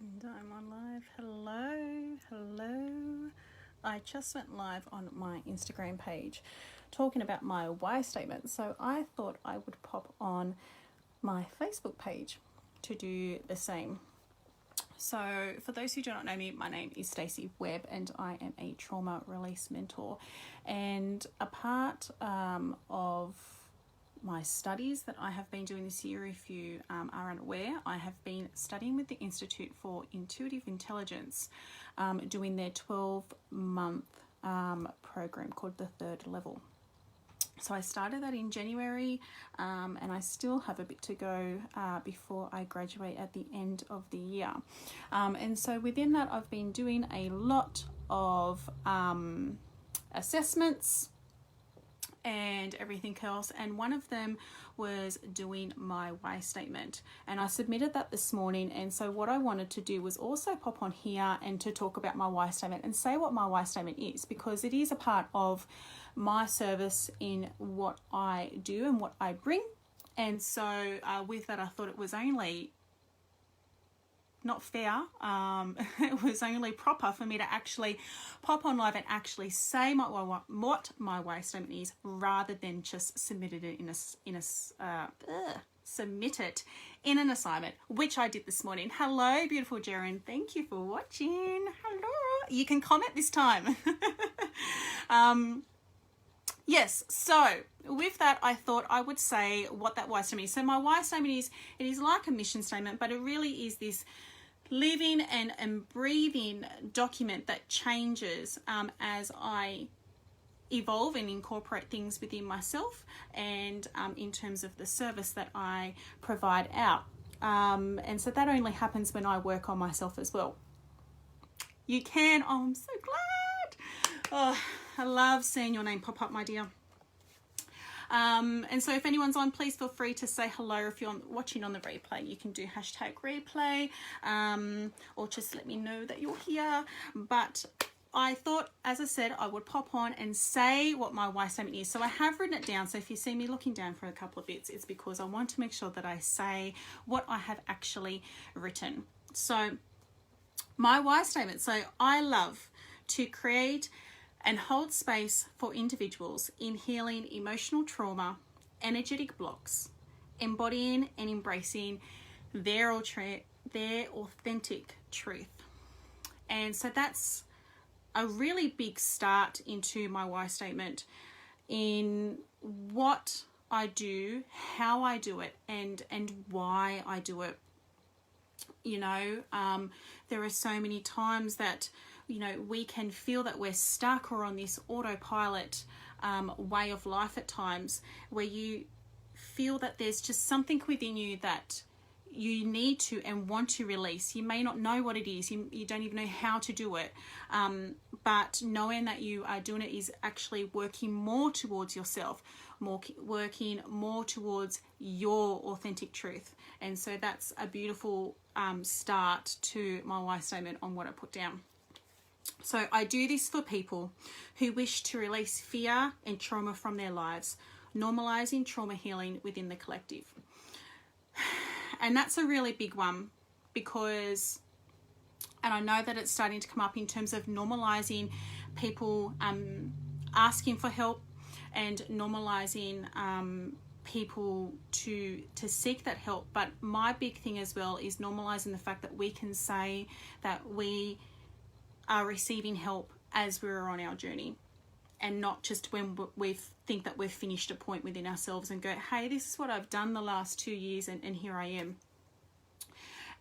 And I'm on live. Hello. I just went live on my Instagram page talking about my why statement. So I thought I would pop on my Facebook page to do the same. So for those who do not know me, my name is Stacey Webb and I am a trauma release mentor. And a part of my studies that I have been doing this year, if you are unaware, I have been studying with the Institute for Intuitive Intelligence, doing their 12-month program called the Third Level. So I started that in January, and I still have a bit to go before I graduate at the end of the year. And so within that, I've been doing a lot of assessments and everything else, and one of them was doing my why statement, and I submitted that this morning. And so what I wanted to do was also pop on here and to talk about my why statement and say what my why statement is, because it is a part of my service in what I do and what I bring. And so with that, I thought it was only not fair, it was only proper for me to actually pop on live and actually say what my why statement is, rather than just submit it submit it in an assignment, which I did this morning. Hello, beautiful Jaren. Thank you for watching. Hello. You can comment this time. Yes, so with that, I thought I would say what that why statement is. So my why statement is, it is like a mission statement, but it really is this living and breathing document that changes as I evolve and incorporate things within myself, and in terms of the service that I provide out. And so that only happens when I work on myself as well. You can. Oh, I'm so glad. Oh, I love seeing your name pop up, my dear. And so if anyone's on, please feel free to say hello. If you're watching on the replay, you can do #replay, or just let me know that you're here. But I thought, as I said, I would pop on and say what my why statement is. So I have written it down. So if you see me looking down for a couple of bits, it's because I want to make sure that I say what I have actually written. So my why statement. So I love to create and hold space for individuals in healing emotional trauma, energetic blocks, embodying and embracing their authentic truth. And so that's a really big start into my why statement in what I do, how I do it, and why I do it. You know, there are so many times that, you know, we can feel that we're stuck or on this autopilot way of life at times, where you feel that there's just something within you that you need to and want to release. You may not know what it is. You don't even know how to do it. But knowing that you are doing it is actually working more towards yourself, working more towards your authentic truth. And so that's a beautiful start to my why statement on what I put down. So I do this for people who wish to release fear and trauma from their lives, normalizing trauma healing within the collective. And that's a really big one, because, and I know that it's starting to come up in terms of normalizing people asking for help, and normalizing people to seek that help. But my big thing as well is normalizing the fact that we can say that we are receiving help as we're on our journey, and not just when we think that we've finished a point within ourselves and go, hey, this is what I've done the last 2 years and here I am.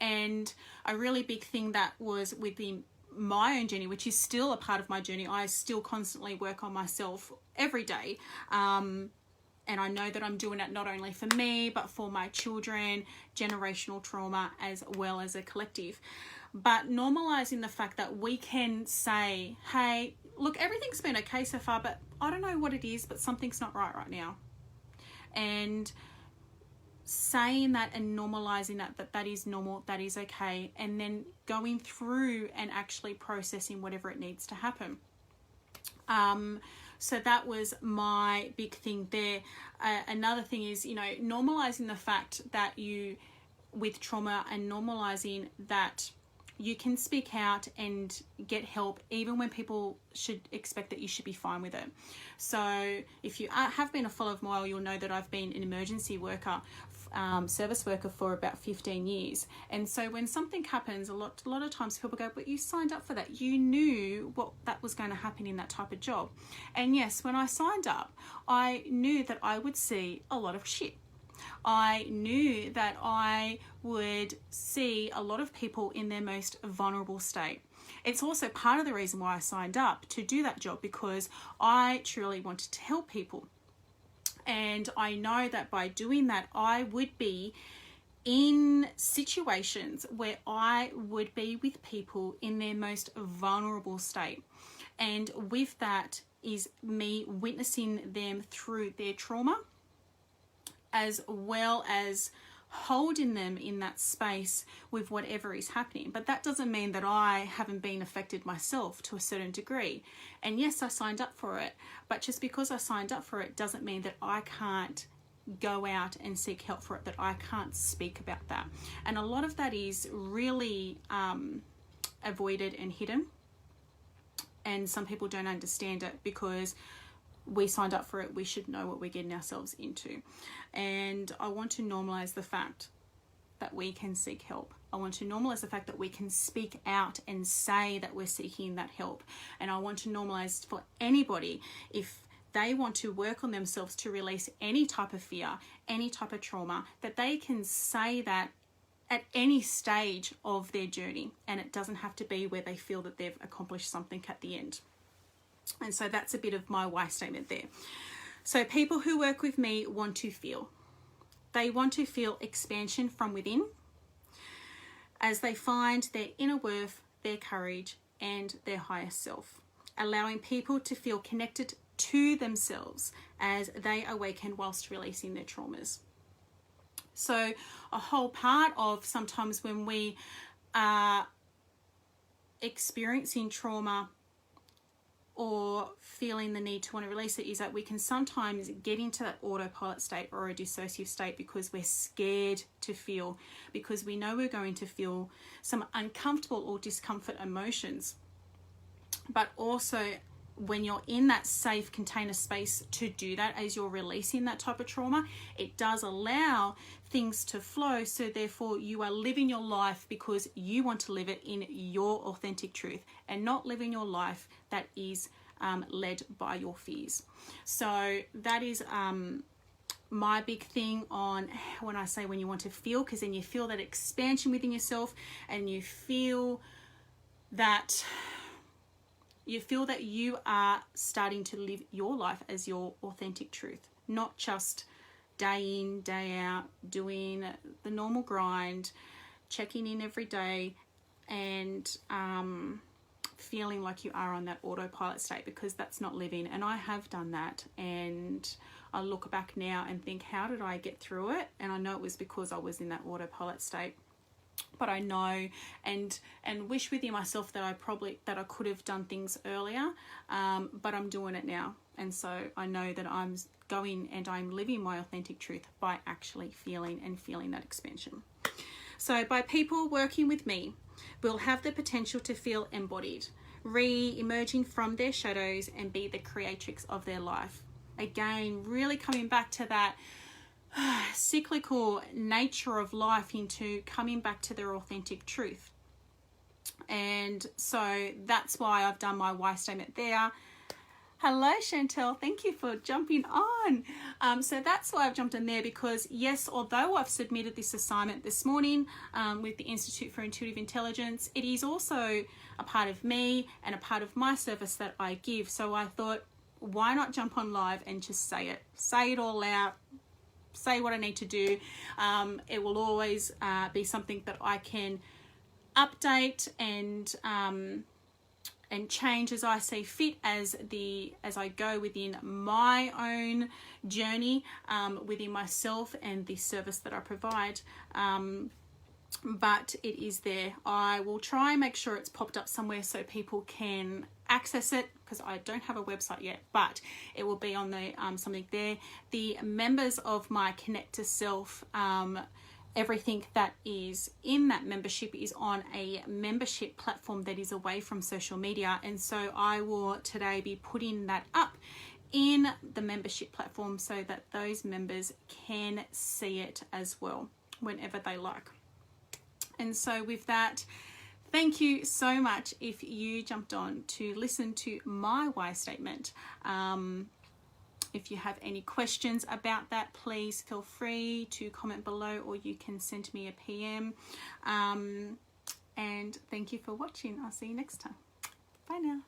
And a really big thing that was within my own journey, which is still a part of my journey, I still constantly work on myself every day. And I know that I'm doing it not only for me, but for my children, generational trauma, as well as a collective. But normalizing the fact that we can say, hey, look, everything's been okay so far, but I don't know what it is, but something's not right now. And saying that and normalizing that is normal, that is okay, and then going through and actually processing whatever it needs to happen. So that was my big thing there. Another thing is, you know, normalizing the fact that you, with trauma, and normalizing that you can speak out and get help even when people should expect that you should be fine with it. So if you have been a follower of mine, you'll know that I've been an emergency worker, service worker for about 15 years. And so when something happens, a lot of times people go, but you signed up for that. You knew what that was going to happen in that type of job. And yes, when I signed up, I knew that I would see a lot of shit. I knew that I would see a lot of people in their most vulnerable state. It's also part of the reason why I signed up to do that job, because I truly wanted to help people. And I know that by doing that, I would be in situations where I would be with people in their most vulnerable state. And with that is me witnessing them through their trauma, as well as holding them in that space with whatever is happening. But that doesn't mean that I haven't been affected myself to a certain degree. And yes, I signed up for it, but just because I signed up for it doesn't mean that I can't go out and seek help for it, that I can't speak about that. And a lot of that is really avoided and hidden. And some people don't understand it because we signed up for it. We should know what we're getting ourselves into. And I want to normalize the fact that we can seek help. I want to normalize the fact that we can speak out and say that we're seeking that help. And I want to normalize for anybody, if they want to work on themselves to release any type of fear, any type of trauma, that they can say that at any stage of their journey. And it doesn't have to be where they feel that they've accomplished something at the end. And so that's a bit of my why statement there. So people who work with me want to feel. They want to feel expansion from within as they find their inner worth, their courage, and their higher self, allowing people to feel connected to themselves as they awaken whilst releasing their traumas. So a whole part of sometimes when we are experiencing trauma or feeling the need to want to release it is that we can sometimes get into that autopilot state or a dissociative state because we're scared to feel, because we know we're going to feel some uncomfortable or discomfort emotions. But also when you're in that safe container space to do that, as you're releasing that type of trauma, it does allow things to flow. So therefore you are living your life because you want to live it in your authentic truth and not living your life that is led by your fears. So that is my big thing on when I say when you want to feel, because then you feel that expansion within yourself and you feel that you are starting to live your life as your authentic truth, not just day in, day out, doing the normal grind, checking in every day and feeling like you are on that autopilot state, because that's not living. And I have done that, and I look back now and think, how did I get through it? And I know it was because I was in that autopilot state. But I know and wish within myself that I could have done things earlier, but I'm doing it now. And so I know that I'm going and I'm living my authentic truth by actually feeling that expansion. So by people working with me, will have the potential to feel embodied, re-emerging from their shadows and be the creatrix of their life. Again, really coming back to that cyclical nature of life, into coming back to their authentic truth. And so that's why I've done my why statement there. Hello Chantel, thank you for jumping on. So that's why I've jumped in there, because yes, although I've submitted this assignment this morning with the Institute for Intuitive Intelligence, it is also a part of me and a part of my service that I give. So I thought, why not jump on live and just say it all out, say what I need to do. It will always be something that I can update and change as I see fit as I go within my own journey within myself and the service that I provide. But it is there. I will try and make sure it's popped up somewhere so people can access it, because I don't have a website yet, but it will be on the something there. The members of my Connect to Self everything that is in that membership is on a membership platform that is away from social media. And so I will today be putting that up in the membership platform so that those members can see it as well whenever they like. And so with that, thank you so much if you jumped on to listen to my why statement. If you have any questions about that, please feel free to comment below, or you can send me a PM. And thank you for watching. I'll see you next time. Bye now.